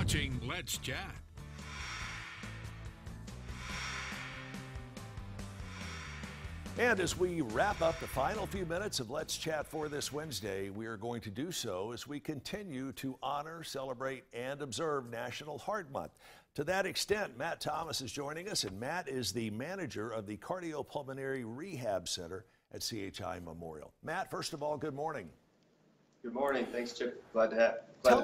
watching Let's Chat. And as we wrap up the final few minutes of Let's Chat for this Wednesday, we are going to do so as we continue to honor, celebrate, and observe National Heart Month. To that extent, Matt Thomas is joining us, and Matt is the manager of the Cardiopulmonary Rehab Center at CHI Memorial. Matt, first of all, good morning. Good morning. Thanks, Chip. Glad to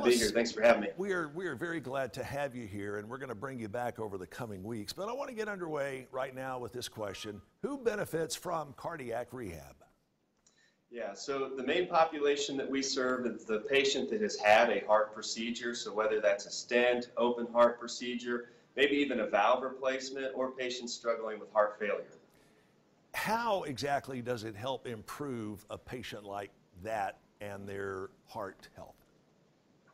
be here. Thanks for having me. We are very glad to have you here, and we're going to bring you back over the coming weeks. But I want to get underway right now with this question. Who benefits from cardiac rehab? Yeah, so the main population that we serve is the patient that has had a heart procedure. So whether that's a stent, open heart procedure, maybe even a valve replacement, or patients struggling with heart failure. How exactly does it help improve a patient like that and their heart health?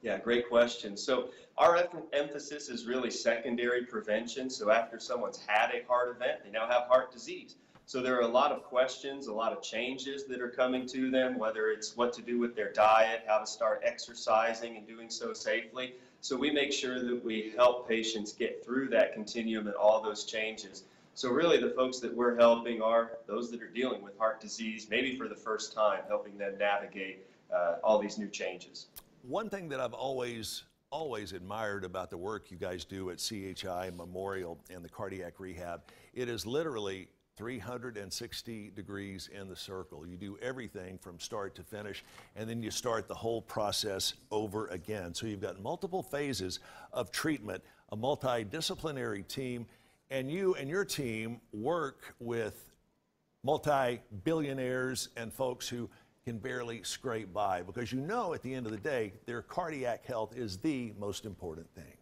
Yeah, great question. So our emphasis is really secondary prevention. So after someone's had a heart event, they now have heart disease. So there are a lot of questions, a lot of changes that are coming to them, whether it's what to do with their diet, how to start exercising and doing so safely. So we make sure that we help patients get through that continuum and all those changes. So really the folks that we're helping are those that are dealing with heart disease, maybe for the first time, helping them navigate all these new changes. One thing that I've always admired about the work you guys do at CHI Memorial and the cardiac rehab, it is literally 360 degrees in the circle. You do everything from start to finish, and then you start the whole process over again. So you've got multiple phases of treatment, a multidisciplinary team, and you and your team work with multi-billionaires and folks who can barely scrape by, because you know at the end of the day, their cardiac health is the most important thing.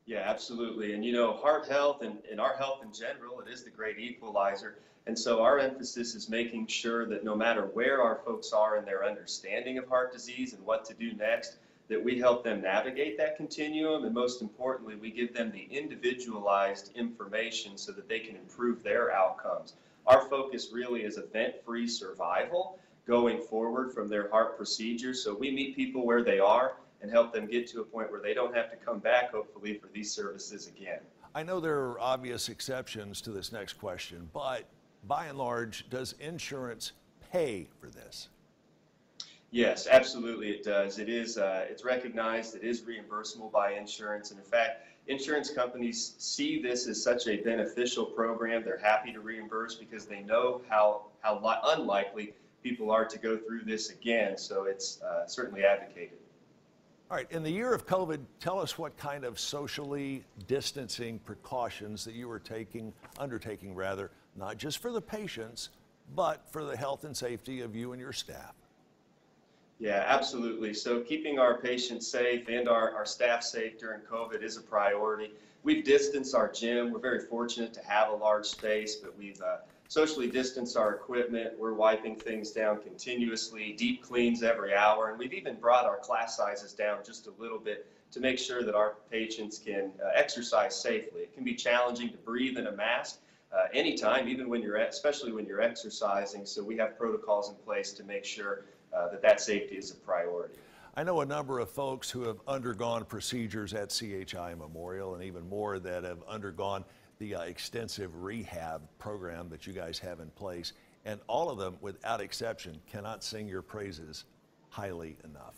Yeah, absolutely. And you know, heart health and our health in general, it is the great equalizer. And so our emphasis is making sure that no matter where our folks are in their understanding of heart disease and what to do next, that we help them navigate that continuum. And most importantly, we give them the individualized information so that they can improve their outcomes. Our focus really is event-free survival going forward from their heart procedure. So we meet people where they are and help them get to a point where they don't have to come back, hopefully, for these services again. I know there are obvious exceptions to this next question, but by and large, does insurance pay for this? Yes, absolutely it does. It is, it's recognized, it is reimbursable by insurance. And in fact, insurance companies see this as such a beneficial program. They're happy to reimburse because they know how unlikely people are to go through this again. So it's certainly advocated. All right, in the year of COVID, tell us what kind of socially distancing precautions that you were undertaking, not just for the patients, but for the health and safety of you and your staff. Yeah, absolutely. So keeping our patients safe and our staff safe during COVID is a priority. We've distanced our gym. We're very fortunate to have a large space, but we've socially distanced our equipment. We're wiping things down continuously, deep cleans every hour, and we've even brought our class sizes down just a little bit to make sure that our patients can exercise safely. It can be challenging to breathe in a mask anytime, even when especially when you're exercising. So we have protocols in place to make sure that safety is a priority. I know a number of folks who have undergone procedures at CHI Memorial, and even more that have undergone the extensive rehab program that you guys have in place, and all of them, without exception, cannot sing your praises highly enough.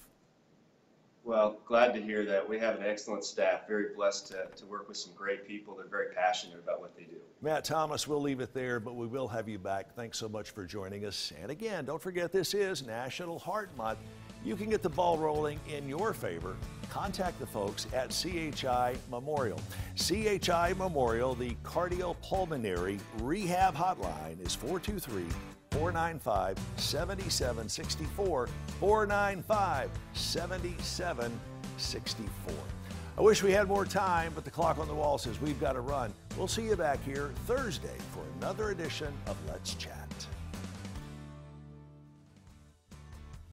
Well, glad to hear that. We have an excellent staff, very blessed to work with some great people that are very passionate about what they do. Matt Thomas, we'll leave it there, but we will have you back. Thanks so much for joining us. And again, don't forget this is National Heart Month. You can get the ball rolling in your favor. Contact the folks at CHI Memorial. CHI Memorial, the Cardiopulmonary Rehab Hotline is 423-495-7764, 495-7764. I wish we had more time, but the clock on the wall says we've got to run. We'll see you back here Thursday for another edition of Let's Chat.